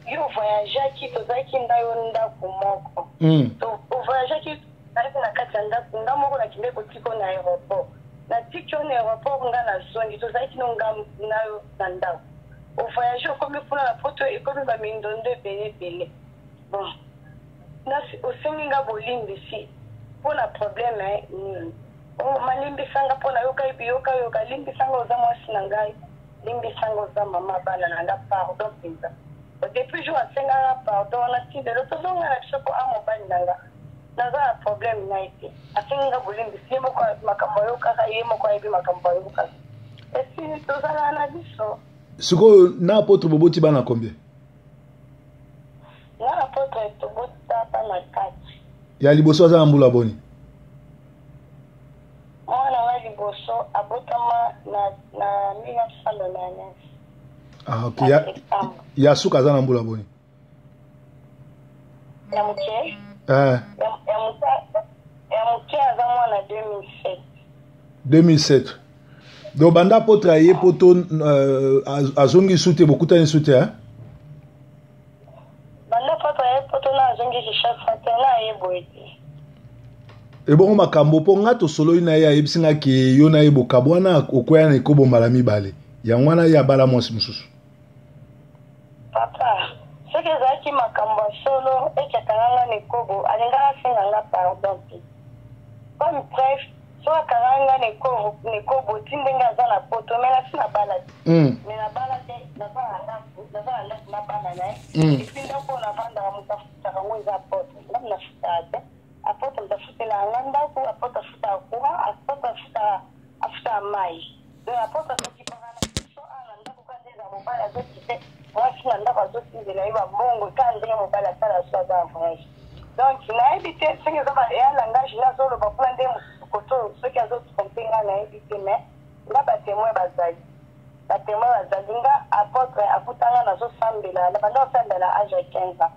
yo voyage qui tozaki ndayo ndako moko to voyage qui na kati ndako ndamoko na kimbe kotiko na aéroport na tikyo na aéroport nga na zongi tozaki nonga nayo na ndako o voyage comme pour la photo et comme ba mindondo bele bon na osenga bolimbi si pour la problème o malimbi sanga pona yoka ibiyoka yoka limbi sanga oza mwasi na ngai limbi sanga oza mama bana na nga pardon pinza depuis je asenga pardon na ti de l'autre zonga na chopo a mobile nanga naza problème na ite asenga bolimbi si mo kwa makambo yoka ka yemo kwa ibi makambo yoka esi tozala na biso siko na apôtre boboti bana combien na apôtre tobota bana 4 ya liboso aza mbula boni mwana wa liboso abotama na 1999 ah ok ya suka aza na mbula boni ya muke ya muke aza mwana 2007 donc banda apôtre aye poto azongi sute bokutani sute hein banda apôtre aye poto na azongi kishasa te na aye boyete ebongo makambo mpo nga tosoloi na ye ayebisi nga ke yo na ye bokabo wana okwea na ekobomba mibale yango wana ye abala mwasi mosusu papa soki ezalaki makambo ya solo ekekanga na ekobo alingaka asenga nga pardon te comme bref so akanga na ekobo ti ndenge aza na poto me nasi na bala te me na bala te naza na ndako na bala na ye epi ndako navandaka moto afutaka ngo eza poto ndako nafutaka te apôtre ndafutela nga ndako apôtre afutaka courant apôtre afutaka mai donc apôtre azokipaka na biso ana ndako ka ndenge ya mobali azokite mwasi na ndako azosinzela ye bambongo ka ndenge mobali asala so aza voyage donc nayebi te soki eza ya langage nazoloba mpona nde koto soki azotrompe nga nayebi te mais nga batemoin bazali nga apôtre afutanga nazosambela na banda osambela age ya 15 ans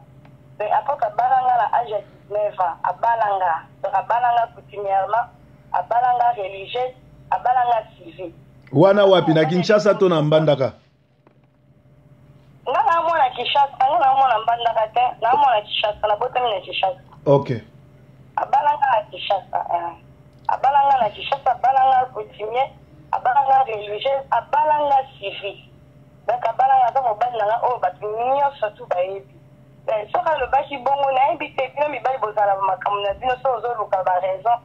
donc apôtre abalanga na age ya 19 ans abalanga coutumièrement abalanga religieuse abalanga civil wana wapi na Kinshasa to na Mbandaka nga na mwana Kinshasa nga na mwana Mbandaka te na mwana Kinshasa na botami na Kinshasa okay abalanga na Kinshasa abalanga coutumier abalanga religieuse abalanga civil donc abalanga za mobali nanga oyo bato nyonso tu bayebi soki alobaki bongo nayebi te bino mibali bozala makambo na bino so ozoluka baraison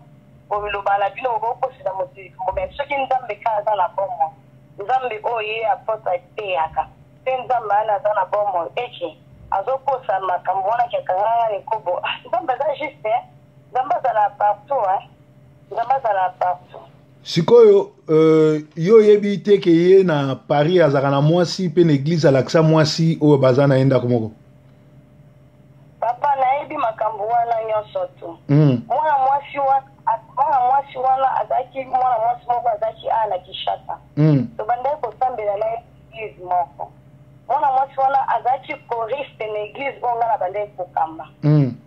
boloba na bino bokosela motiliko me soki nzambe ka aza na bomo nzambe oyo ye apôtre ateyaka te nzambe ana aza na bomo eke azokosa makambo wana kekanganga ekobo nzambe aza juste nzambe azala partout nzambe azala partout sikoyo yo yebi te ke ye na Paris azaka na mwasi pe na église alakisa mwasi oyo baza na ye ndako moko papa nayebi makambo wana nyonso tu mwana mwasi wana azalaki mwana mwasi moko azalaki na Kinshasa tobandaki kosambela na église moko mwana mwasi wana azalaki choriste na église oyo nga na bandaki kokamba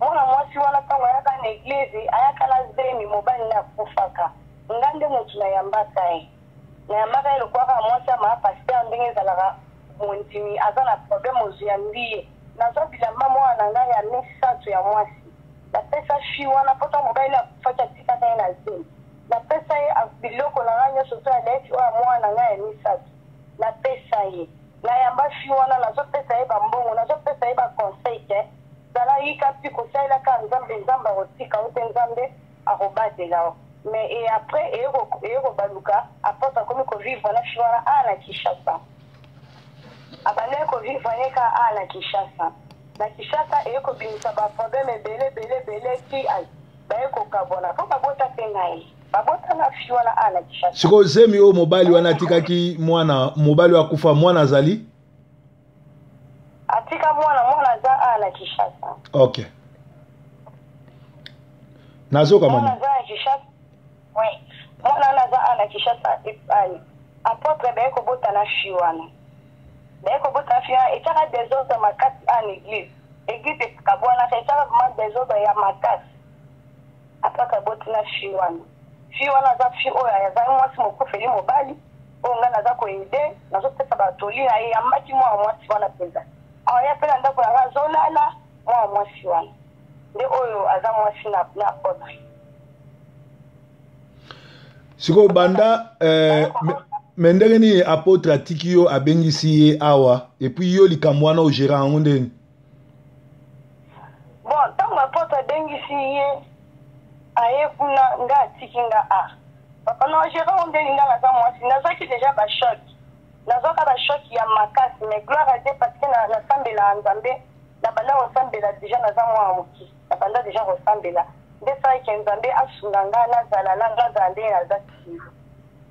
mwana mwasi wana ntango ayaka na église ayaka na zemi mobali na akufaka nga nde motu nayambaka ye lokwaka mwasi ama paster ndenge ezalaka montimi aza na problème ozwi ya mbiye nazwa bilamba mwana na ngai ya misato ya mwasi napesa fi wana mpo ta mobali akufaki atikaka ye na zemi napesa ye biloko na ngai nyonso to aleti oyo mwana na ngai ya misato napesa ye nayamba fi wana nazopesa ye bambongo nazopesa ye baconseil ke zala yika mpi kosalelaka nzambe akotika o te nzambe akobatela o mais et après baluka apôtre akomi kovivre na fi wana na Kinshasa abandaki kovivre ye ka na Kinshasa na Kinshasa ekobimisa baproblème ebele ti baye kokabona mpo babota mpe na ye babota na fi wana na Kinshasa siko zemi oyo mobali wana atikaki mwana mobali wa kufa mwana azali atika mwana aza na Kinshasa okay nazoka mama mwana aza na Kinshasa oui mwana aza na Kinshasa apôtre baye kobota na fi wana etiaka désordre makasi en église ekabwana etiaka vraiment désordre ya makasi apaka boti na fi wana aza fi oyo azali mwasi mokufeli mobali nga naza koyede nazopesa batoli na ye amaki mwana mwasi wana mpenza aya mpe na ndako nanga azolala mwana mwasi wana nde oyo aza mwasi na apotre. Siko banda me ndenge nini apotre atiki yo abengisi ye awa epuis yo likambo wana ogera yango ndeni? Bon, ntango apotre abengisi ye aye kuna nga atiki nga papa na ogera yango ndeni nga naza mwasi nazwaki deja bashoki nazwaka bashoki ya makasi mais gloire à Dieu parce que nasambela nzambe na banda kosambela deja naza mwana moki na banda deja kosambela nde salaki nzambe asunga nga nazala ndenge naza kivu.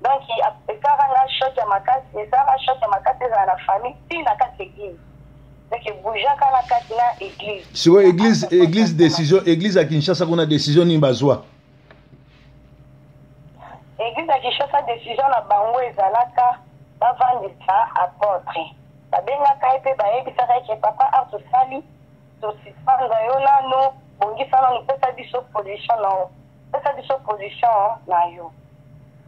Donc ekaka nga shoki ya makasi ezalaka shoki ya makasi ezala na famille ti na kati église donc ebujaka na kati na église. Siko église décision église ya Kinshasa kuna décision nini bazwa? Église ya Kinshasa décision na bango ezalaka bavandisa apotre babengaka ye mpe bayebisaka eke papa atosali tosifanga yo nano bongisa nano pesa biso position na yo.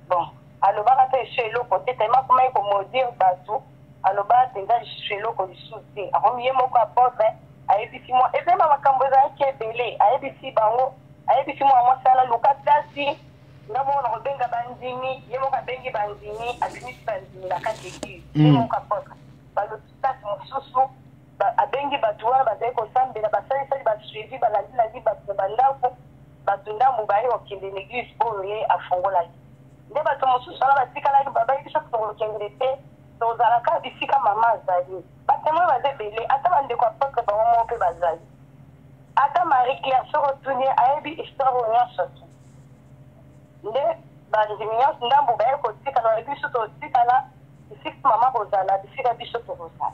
Bon alobaka mpe esu eloko te tellement koma ye komodire bato alobaka mpenza lisu eloko lisusu te akomi ye moko apotre ayebisi mwa ezayeba makambo ezalaki ebele ayebisi bango ayebisi mwa mwasi ana luka plasi nga moko na kobenga bandimi ye moko abengi bandimi abimisi bandimi na kati église ye moko apotre balobi plasi mosusu abengi bato wana bazali kosambela basalisali basuivi balandilandi bato bandako bato ndambo baye kokende na église oyo ye afungolaki nde bato mosusu wana batikalaki babayebisa tokokende te tozalaka bisika mama azali batemoin baza ebele ata bandeko apotre bango moko mpe bazali ata marie claire soko otuni ayebi histoire oyo nyonso te nde bandimi nyonso ndambo baye kotikala bayebi biso totikala bisika mama kozala bisika biso tokozala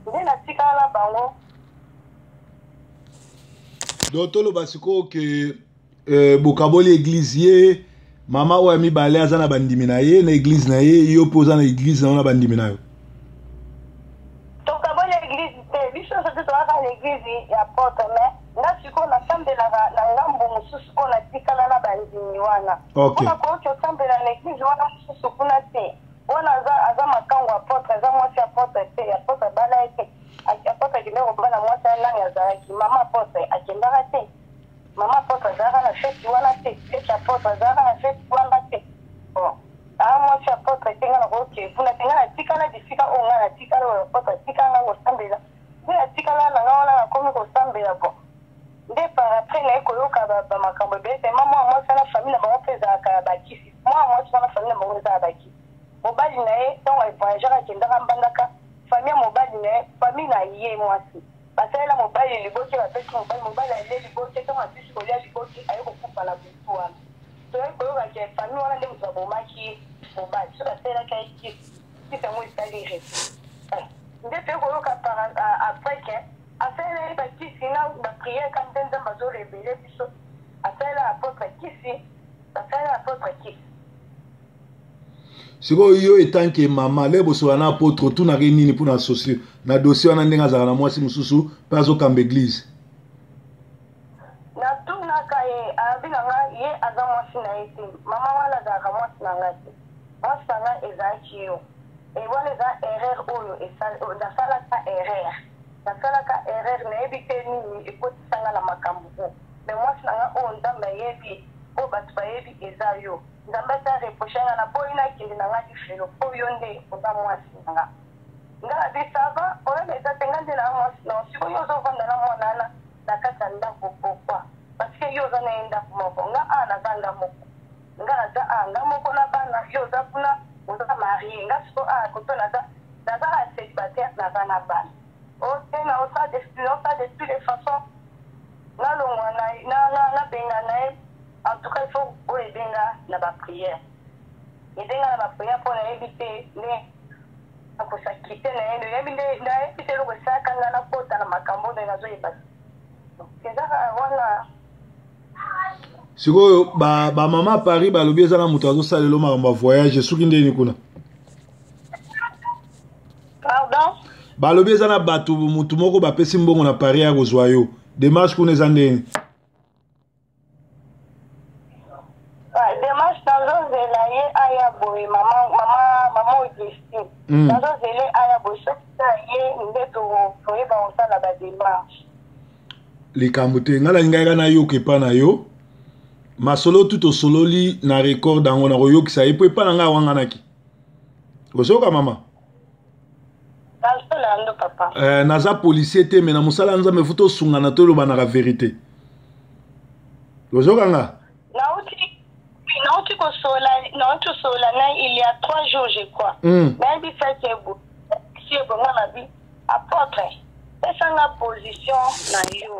nde natikala na bango. Donc toloba sikoyo ke bokaboli église ye mama oyo ya mibale aza na bandimi na ye na église na ye yo mpe oza na église na yo na bandimi na yo? Tokaboli église te biso nyonso te tozalaka na église ya apotre mais nga sikoyo nasambelaka na ngambo mosusu oyo natikala na bandimi wana mpona koyoki osambela na église wana mosusu kuna te wana aza makango apotre aza mwasi apotre te apotre abala ye te apotre akende kobala mwasi anani azalaki mama apotre akendaka te mama apotre azalaka na feti wana te feti apotre azalaka na feti wana te bon mwasi apotre te nga na koyoki evuna te nga natikala bisika oyo nga natikala oyo apotre atikala nga kosambela nde natikala na nga wana nakomi kosambela bon nde par après naye koyoka bamakambo ebele te mwa mwasi wana famille na bango mpe ezalaka ya bakisi mwa mwasi wana famille na bango eza ya bakisi mobali na ye ntango evoyagaka akendaka mbandaka famille ya mobali na ye famille na ye mwasi basalela mobali liboki bapesi mobali alie liboki ntango apesi kolia liboki aye kokufa na butu wana toyei koyokaki famille wana nde moto abomaki mobali so basalelaka ye kisi yango esali refu nde toyei koyoka après ke asalela ye bakisi na bapriere ka nde nzambe azorebele biso asalela apotre kisi basalela apotre kisi. Sikoyo yo etanke mama le bosola na apotre otunaki nini mpona asocie na dossier wana ndenge azalaka na mwasi mosusu mpe azokamba église? natunaka ye abi na nga ye aza mwasi na ye te mama wana azalaka mwasi na nga te mwasi na nga ezalaki yo wana eza erreur oyo nasalaka erreur nayebi te nini ekotisanga na makambo oyo me mwasi na nga oyo nzambe ayebi oyo bato bayebi eza yo nzambe asa reproche nga na boyi nakende na nga lifelo po yo nde oza mwasi na nga nga na bisava oyeba eza te nga nde na mwasi na siko yo ozovanda na mwanana na kati ya ndako pokwa parceke yo oza na ye ndako moko nga naza nga moko nga naza nga moko na bana yo oza kuna oza marie nga siko koto naza na célibataire naza na bana ote na osa de toutes les façons nalongwa nabenga na ye. En tout cas, il faut que les gens na ba prière. Les gens na ba prière pour éviter les ko sakite na yendo yebi na éviter le saka na kota na makambo na nazo yebasi. Keza wana sikoyo ba mama Paris balobi eza na moto azosalelo makambo ya voyage soki ndeni kuna? Pardon? Balobi eza na bato motu moko bapesi mbongo na Paris ya kozwa yo démarche kuna eza ndeni? Démarche nazozela ye aya boy maman Augustine nazo zele aya boy sokita ye ndeto foyeba osala ba démarche likambo te ngala ngai na yo kepa na yo masolo tout osololi na record dango na koyokisa ye po epa na ngai awanganaki ozoka mama papa naza policier te me na mosala nzambe futa osungana to olobanaka vérité ozoka nga nauti kosola na il y a 3 jours je crois nayebi fete si ebonga na bi apôtre esanga position na yo